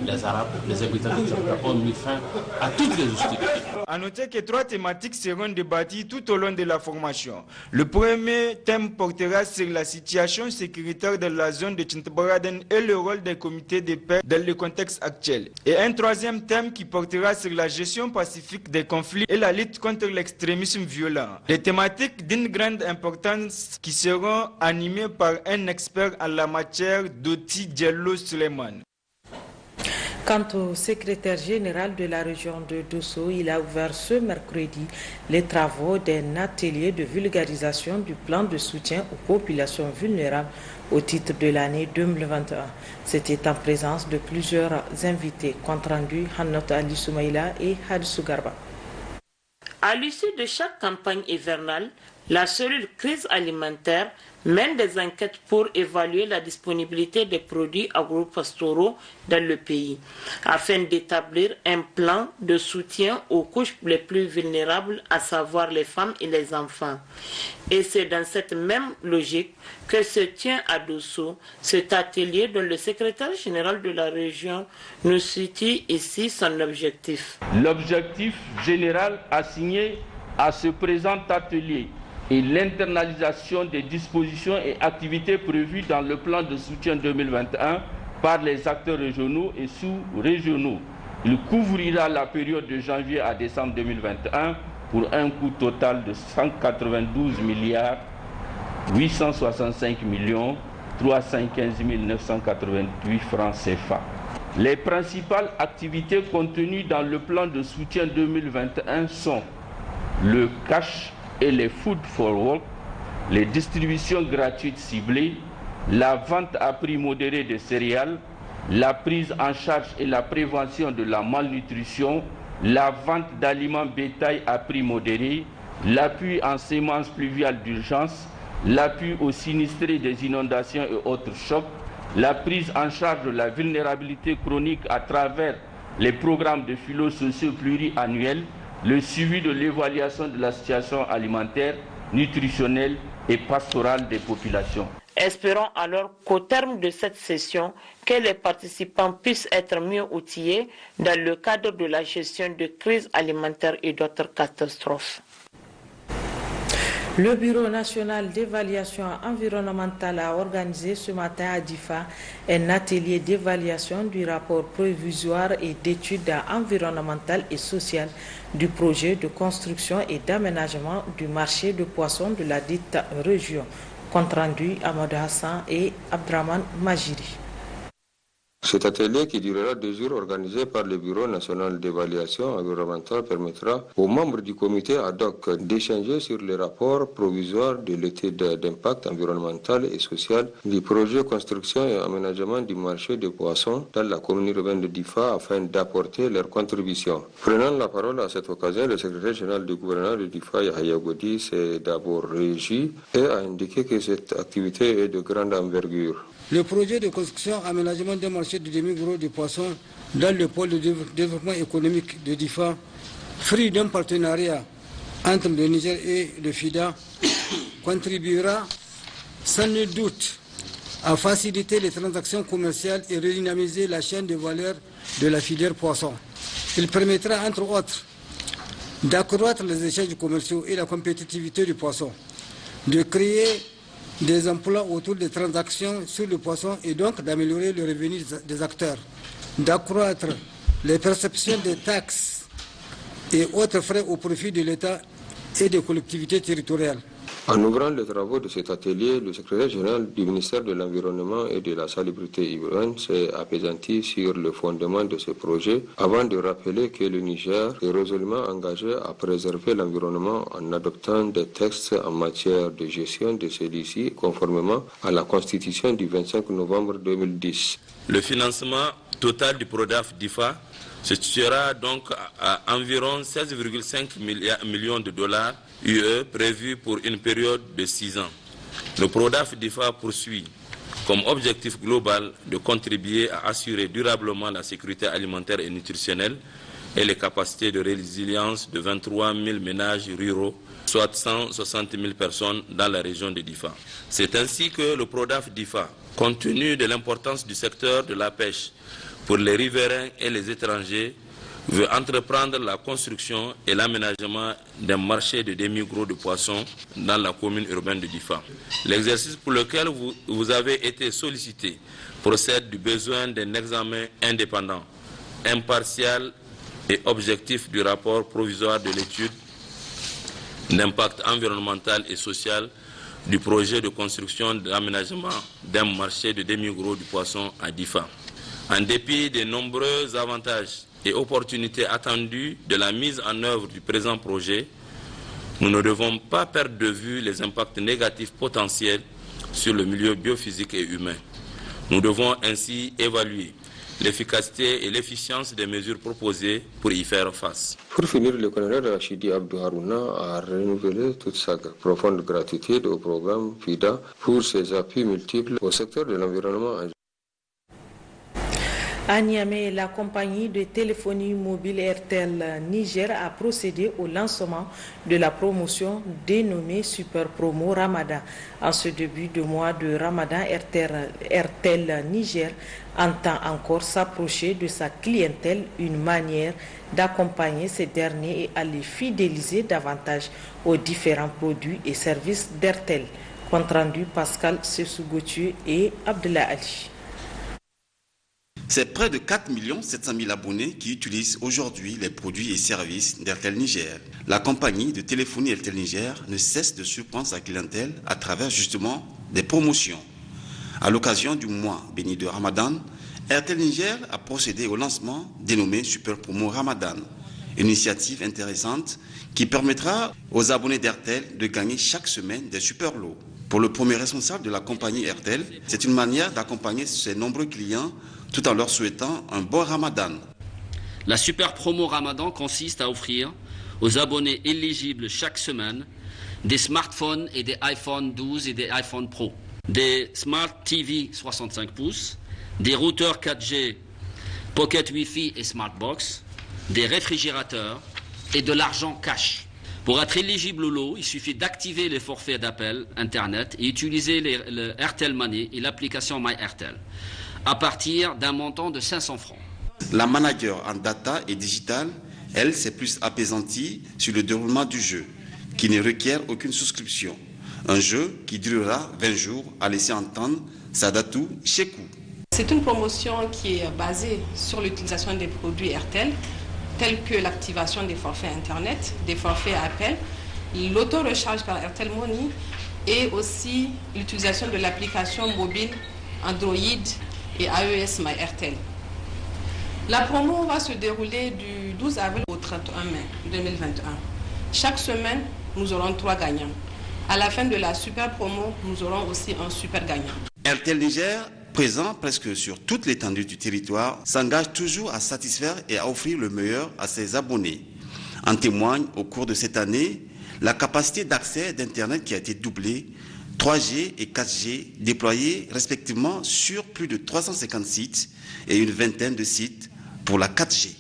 les Arabes, les habitants de Tintabaraden ont mis fin à toutes les hostilités. A noter que 3 thématiques seront débattues tout au long de la formation. Le premier thème portera sur la situation sécuritaire de la zone de Tintabaraden et le rôle des comités de paix dans le contexte actuel. Et un troisième thème qui portera sur la gestion pacifique des conflits et la lutte contre l'extrémisme violent. Des thématiques d'une grande importance qui seront animées par un expert en la matière, Doti Diallo Suleiman. Quant au secrétaire général de la région de Dosso, il a ouvert ce mercredi les travaux d'un atelier de vulgarisation du plan de soutien aux populations vulnérables au titre de l'année 2021. C'était en présence de plusieurs invités. Compte rendu, Hannot Ali Soumaïla et Hadissou Garba. À l'issue de chaque campagne hivernale, la cellule crise alimentaire mène des enquêtes pour évaluer la disponibilité des produits agro-pastoraux dans le pays, afin d'établir un plan de soutien aux couches les plus vulnérables, à savoir les femmes et les enfants. Et c'est dans cette même logique que se tient à Dosso cet atelier dont le secrétaire général de la région nous situe ici son objectif. L'objectif général assigné à ce présent atelier et l'internalisation des dispositions et activités prévues dans le plan de soutien 2021 par les acteurs régionaux et sous-régionaux. Il couvrira la période de janvier à décembre 2021 pour un coût total de 192 milliards 865 315 988 francs CFA. Les principales activités contenues dans le plan de soutien 2021 sont le cash et les Food for Work, les distributions gratuites ciblées, la vente à prix modéré de céréales, la prise en charge et la prévention de la malnutrition, la vente d'aliments bétail à prix modéré, l'appui en semences pluviales d'urgence, l'appui aux sinistrés des inondations et autres chocs, la prise en charge de la vulnérabilité chronique à travers les programmes de philo-sociaux pluriannuels, le suivi de l'évaluation de la situation alimentaire, nutritionnelle et pastorale des populations. Espérons alors qu'au terme de cette session, que les participants puissent être mieux outillés dans le cadre de la gestion de crises alimentaires et d'autres catastrophes. Le Bureau national d'évaluation environnementale a organisé ce matin à Difa un atelier d'évaluation du rapport provisoire et d'études environnementales et sociales du projet de construction et d'aménagement du marché de poissons de la dite région. Compte rendu Amadou Hassan et Abdraman Majiri. Cet atelier qui durera 2 jours organisé par le Bureau national d'évaluation environnementale permettra aux membres du comité ad hoc d'échanger sur les rapports provisoires de l'étude d'impact environnemental et social du projet construction et aménagement du marché des poissons dans la commune urbaine de Difa afin d'apporter leur contribution. Prenant la parole à cette occasion, le secrétaire général du gouverneur de Difa, Yahya Godi, s'est d'abord réjoui et a indiqué que cette activité est de grande envergure. Le projet de construction aménagement d'un marché de demi-gros de poissons dans le pôle de développement économique de Difa, fruit d'un partenariat entre le Niger et le FIDA, contribuera sans nul doute à faciliter les transactions commerciales et redynamiser la chaîne de valeur de la filière poisson. Il permettra entre autres d'accroître les échanges commerciaux et la compétitivité du poisson, de créer des emplois autour des transactions sur le poisson et donc d'améliorer le revenu des acteurs, d'accroître les perceptions des taxes et autres frais au profit de l'État et des collectivités territoriales. En ouvrant les travaux de cet atelier, le secrétaire général du ministère de l'Environnement et de la Salubrité urbaine s'est appesanti sur le fondement de ce projet avant de rappeler que le Niger est résolument engagé à préserver l'environnement en adoptant des textes en matière de gestion de celui-ci conformément à la Constitution du 25 novembre 2010. Le financement total du PRODAF DIFA se situera donc à environ 16,5 millions de dollars UE prévus pour une période de 6 ans. Le PRODAF DIFA poursuit comme objectif global de contribuer à assurer durablement la sécurité alimentaire et nutritionnelle et les capacités de résilience de 23 000 ménages ruraux, soit 160 000 personnes dans la région de Difa. C'est ainsi que le PRODAF DIFA, compte tenu de l'importance du secteur de la pêche pour les riverains et les étrangers, veut entreprendre la construction et l'aménagement d'un marché de demi-gros de poissons dans la commune urbaine de Difa. L'exercice pour lequel vous avez été sollicité procède du besoin d'un examen indépendant, impartial et objectif du rapport provisoire de l'étude d'impact environnemental et social du projet de construction d'aménagement d'un marché de demi-gros du poisson à Difa. En dépit des nombreux avantages et opportunités attendues de la mise en œuvre du présent projet, nous ne devons pas perdre de vue les impacts négatifs potentiels sur le milieu biophysique et humain. Nous devons ainsi évaluer l'efficacité et l'efficience des mesures proposées pour y faire face. Pour finir, le colonel Rachidi Abdou Harouna a renouvelé toute sa profonde gratitude au programme FIDA pour ses appuis multiples au secteur de l'environnement. À Niamey, la compagnie de téléphonie mobile Airtel Niger a procédé au lancement de la promotion dénommée Super Promo Ramadan. En ce début de mois de Ramadan, Airtel Niger entend encore s'approcher de sa clientèle, une manière d'accompagner ces derniers et à les fidéliser davantage aux différents produits et services d'Airtel. Compte rendu Pascal Sessou-Gauthieu et Abdullah Ali. C'est près de 4 700 000 abonnés qui utilisent aujourd'hui les produits et services d'Airtel Niger. La compagnie de téléphonie Airtel Niger ne cesse de surprendre sa clientèle à travers justement des promotions. À l'occasion du mois béni de Ramadan, Airtel Niger a procédé au lancement dénommé Super Promo Ramadan, une initiative intéressante qui permettra aux abonnés d'Airtel de gagner chaque semaine des super lots. Pour le premier responsable de la compagnie Airtel, c'est une manière d'accompagner ses nombreux clients tout en leur souhaitant un bon Ramadan. La super promo Ramadan consiste à offrir aux abonnés éligibles chaque semaine des smartphones et des iPhone 12 et des iPhone Pro, des Smart TV 65 pouces, des routeurs 4G, Pocket Wi-Fi et Smartbox, des réfrigérateurs et de l'argent cash. Pour être éligible au lot, il suffit d'activer les forfaits d'appel Internet et utiliser le Airtel Money et l'application MyAirtel à partir d'un montant de 500 francs. La manager en data et digital, elle, s'est plus apaisantie sur le déroulement du jeu, qui ne requiert aucune souscription. Un jeu qui durera 20 jours, a laissé entendre Sadatou Chekou. C'est une promotion qui est basée sur l'utilisation des produits Airtel, tels que l'activation des forfaits Internet, des forfaits appel, l'auto-recharge par Airtel Money et aussi l'utilisation de l'application mobile Android et iOS MyAirtel. La promo va se dérouler du 12 avril au 31 mai 2021. Chaque semaine, nous aurons 3 gagnants. À la fin de la super promo, nous aurons aussi un super gagnant. Airtel Niger, présent presque sur toute l'étendue du territoire, s'engage toujours à satisfaire et à offrir le meilleur à ses abonnés. En témoigne, au cours de cette année, la capacité d'accès d'Internet qui a été doublée, 3G et 4G déployés respectivement sur plus de 350 sites et une vingtaine de sites pour la 4G.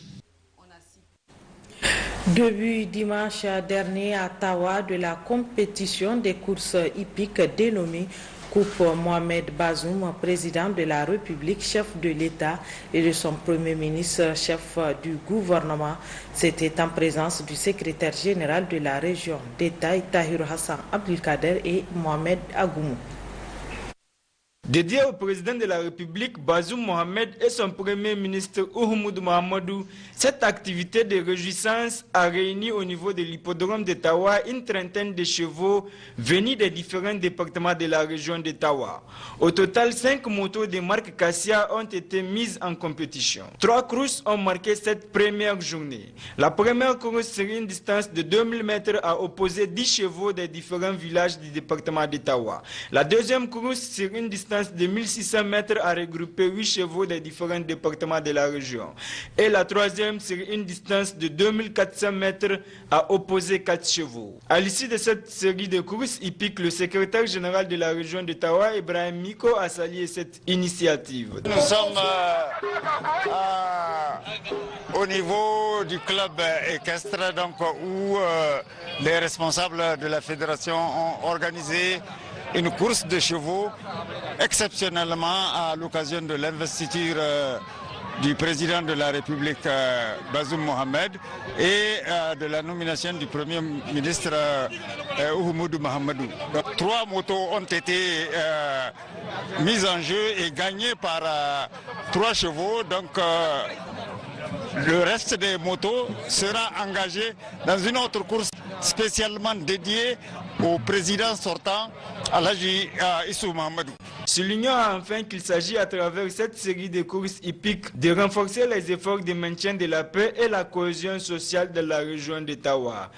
Début dimanche dernier à Tawa de la compétition des courses hippiques dénommée Coupe Mohamed Bazoum, président de la République, chef de l'État et de son Premier ministre, chef du gouvernement. C'était en présence du secrétaire général de la région d'État, Tahir Hassan Abdelkader et Mohamed Agoumou. Dédié au président de la République, Bazoum Mohamed et son Premier ministre Oumoud Mahamadou, cette activité de réjouissance a réuni au niveau de l'hippodrome de Tawa une trentaine de chevaux venus des différents départements de la région de Tawa. Au total, 5 motos de marque Cassia ont été mises en compétition. 3 courses ont marqué cette première journée. La première course sur une distance de 2000 mètres a opposé 10 chevaux des différents villages du département de Tawa. La deuxième course sur une distance de 1600 mètres a regroupé 8 chevaux des différents départements de la région. Et la troisième, sur une distance de 2400 mètres, a opposé 4 chevaux. À l'issue de cette série de courses hippiques, le secrétaire général de la région de Tawa, Ibrahim Miko, a salué cette initiative. Nous sommes au niveau du club équestre, donc, où les responsables de la fédération ont organisé une course de chevaux exceptionnellement à l'occasion de l'investiture du président de la République Bazoum Mohamed et de la nomination du Premier ministre Oumoud Mahamadou. 3 motos ont été mises en jeu et gagnées par 3 chevaux. Donc le reste des motos sera engagé dans une autre course spécialement dédiée au président sortant, Alhaji Issou Mahamadou. Soulignons enfin qu'il s'agit à travers cette série de courses hippiques de renforcer les efforts de maintien de la paix et la cohésion sociale de la région de Tawa.